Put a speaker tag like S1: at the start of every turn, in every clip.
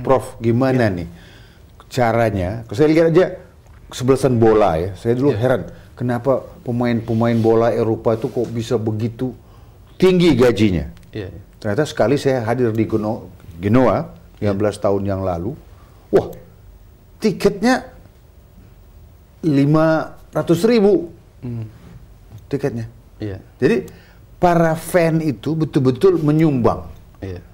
S1: Prof, gimana nih caranya? Saya lihat aja kesebelasan bola ya. Saya dulu heran, kenapa pemain-pemain bola Eropa itu kok bisa begitu tinggi gajinya? Ternyata sekali saya hadir di Genoa 15 tahun yang lalu, wah, tiketnya 500.000 tiketnya. Jadi para fan itu betul-betul menyumbang,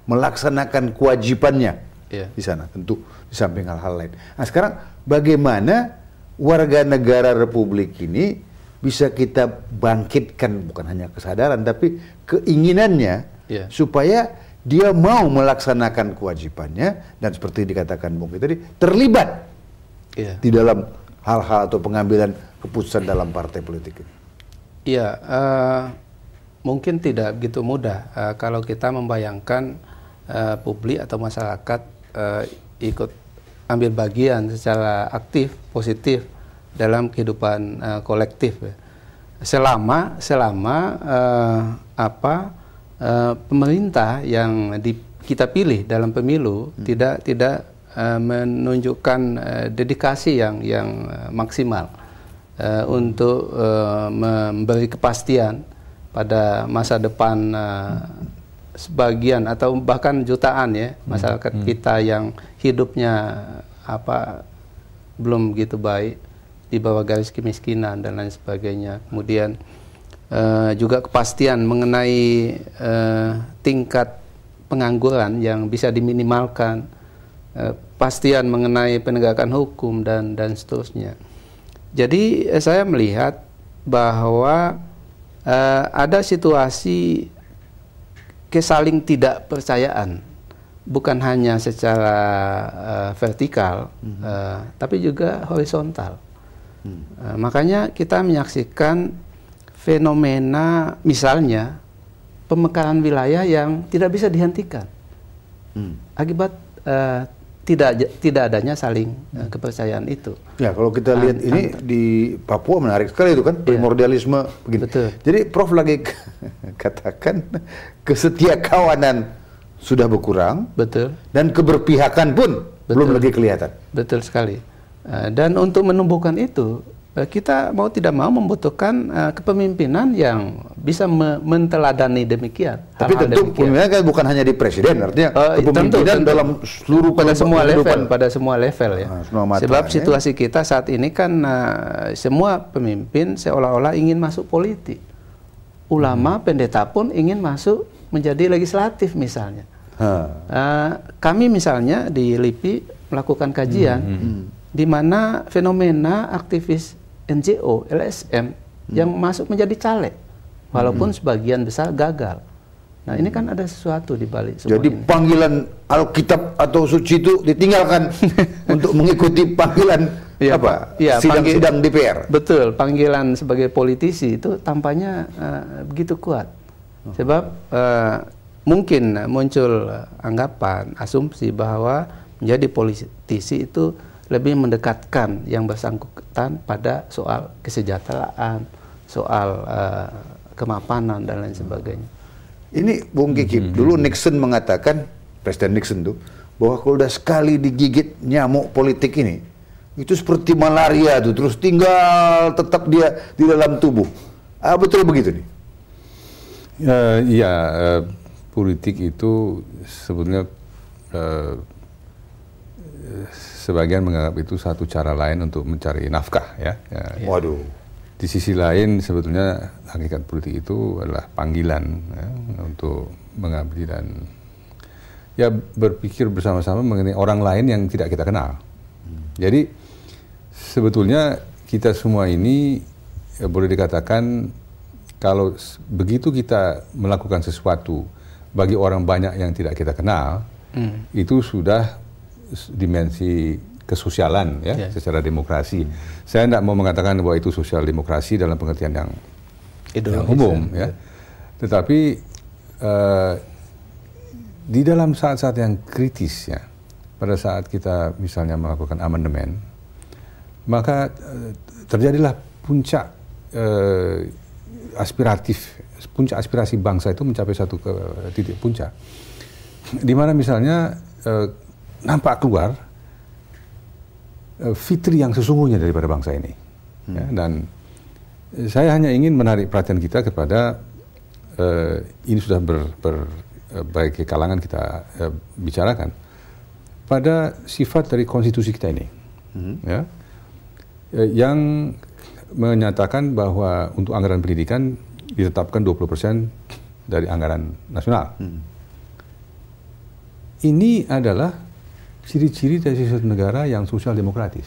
S1: melaksanakan kewajibannya di sana, tentu di samping hal-hal lain. Nah sekarang bagaimana warga negara Republik ini bisa kita bangkitkan, bukan hanya kesadaran tapi keinginannya, supaya dia mau melaksanakan kewajibannya dan seperti dikatakan Bung Ki tadi, terlibat di dalam hal-hal atau pengambilan keputusan dalam partai politik ini.
S2: Mungkin tidak begitu mudah kalau kita membayangkan publik atau masyarakat ikut ambil bagian secara aktif, positif dalam kehidupan kolektif. Selama pemerintah yang kita pilih dalam pemilu tidak menunjukkan dedikasi yang maksimal untuk memberi kepastian pada masa depan sebagian atau bahkan jutaan masyarakat kita yang hidupnya belum begitu baik, di bawah garis kemiskinan dan lain sebagainya. Kemudian juga kepastian mengenai tingkat pengangguran yang bisa diminimalkan, kepastian mengenai penegakan hukum dan seterusnya. Jadi saya melihat bahwa ada situasi kesaling tidak percayaan, bukan hanya secara vertikal, tapi juga horizontal. Makanya kita menyaksikan fenomena misalnya pemekaran wilayah yang tidak bisa dihentikan akibat tidak adanya saling kepercayaan itu.
S1: Ya, kalau kita lihat ini di Papua menarik sekali itu kan, primordialisme begini.
S2: Betul.
S1: Jadi Prof lagi katakan kesetiakawanan sudah berkurang, dan keberpihakan pun belum lagi kelihatan.
S2: Betul sekali. Dan untuk menumbuhkan itu, kita mau tidak mau membutuhkan kepemimpinan yang bisa menteladani demikian.
S1: Tapi tentu pemimpinan kan bukan hanya di presiden, artinya kepemimpinan tentu, dalam seluruh
S2: pada semua level ya. Sebab situasi kita saat ini kan semua pemimpin seolah-olah ingin masuk politik. Ulama, pendeta pun ingin masuk menjadi legislatif misalnya. Kami misalnya di LIPI melakukan kajian di mana fenomena aktivis NGO, LSM yang masuk menjadi caleg, walaupun sebagian besar gagal. Nah ini kan ada sesuatu di balik semua.
S1: Jadi panggilan Alkitab atau suci itu ditinggalkan untuk mengikuti panggilan sidang-sidang DPR.
S2: Betul, panggilan sebagai politisi itu tampaknya begitu kuat. Sebab mungkin muncul anggapan, asumsi bahwa menjadi politisi itu lebih mendekatkan yang bersangkutan pada soal kesejahteraan, soal kemapanan dan lain sebagainya.
S1: Ini Bung Kiki, dulu Nixon mengatakan, Presiden Nixon tuh, bahwa kalau udah sekali digigit nyamuk politik ini, itu seperti malaria tuh, terus tinggal tetap dia di dalam tubuh. Betul begitu nih?
S3: Politik itu sebetulnya sebagian menganggap itu satu cara lain untuk mencari nafkah ya.
S1: Waduh.
S3: Di sisi lain sebetulnya hakikat politik itu adalah panggilan untuk mengabdi dan berpikir bersama-sama mengenai orang lain yang tidak kita kenal. Jadi sebetulnya kita semua ini boleh dikatakan kalau begitu kita melakukan sesuatu bagi orang banyak yang tidak kita kenal, itu sudah dimensi kesosialan secara demokrasi. Saya tidak mau mengatakan bahwa itu sosial demokrasi dalam pengertian yang umum ya. Tetapi di dalam saat-saat yang kritis ya, pada saat kita misalnya melakukan amandemen, maka terjadilah puncak aspirasi bangsa itu mencapai satu titik puncak, di mana misalnya nampak keluar fitri yang sesungguhnya daripada bangsa ini. Ya, dan saya hanya ingin menarik perhatian kita kepada ini sudah berbagai kalangan kita bicarakan pada sifat dari konstitusi kita ini, ya, yang menyatakan bahwa untuk anggaran pendidikan ditetapkan 20% dari anggaran nasional. Ini adalah ciri-ciri dari suatu negara yang sosial demokratis.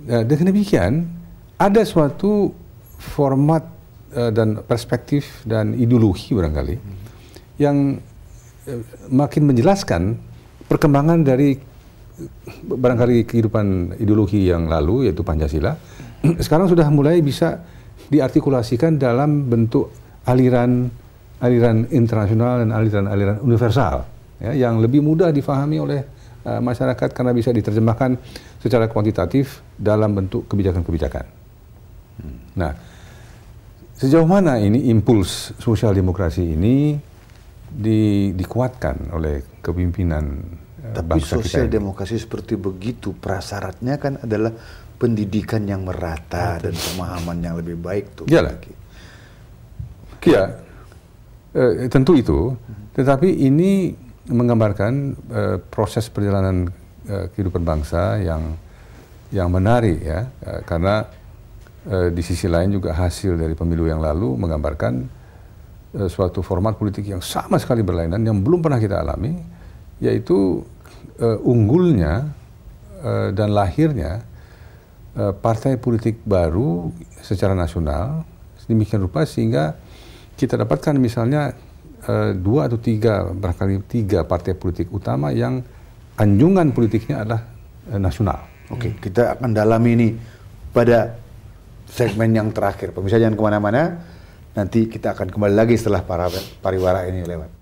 S3: Dengan demikian, ada suatu format dan perspektif dan ideologi barangkali yang makin menjelaskan perkembangan dari barangkali kehidupan ideologi yang lalu, yaitu Pancasila, sekarang sudah mulai bisa diartikulasikan dalam bentuk aliran internasional dan aliran universal, ya, yang lebih mudah difahami oleh masyarakat karena bisa diterjemahkan secara kuantitatif dalam bentuk kebijakan-kebijakan. Nah, sejauh mana ini impuls sosial demokrasi ini dikuatkan oleh kepemimpinan
S1: tapi
S3: bangsa kita ini?
S1: Sosial demokrasi seperti begitu, prasyaratnya kan adalah pendidikan yang merata dan pemahaman yang lebih baik tuh.
S3: Iyalah. Ya, tentu itu. Tetapi ini menggambarkan proses perjalanan kehidupan bangsa yang menarik, ya, karena di sisi lain juga hasil dari pemilu yang lalu menggambarkan suatu format politik yang sama sekali berlainan yang belum pernah kita alami, yaitu unggulnya dan lahirnya partai politik baru secara nasional sedemikian rupa sehingga kita dapatkan misalnya 2 atau 3, barangkali 3 partai politik utama yang anjungan politiknya adalah nasional.
S1: Oke, kita akan dalami ini pada segmen yang terakhir. Pemirsa jangan kemana-mana, nanti kita akan kembali lagi setelah pariwara ini lewat.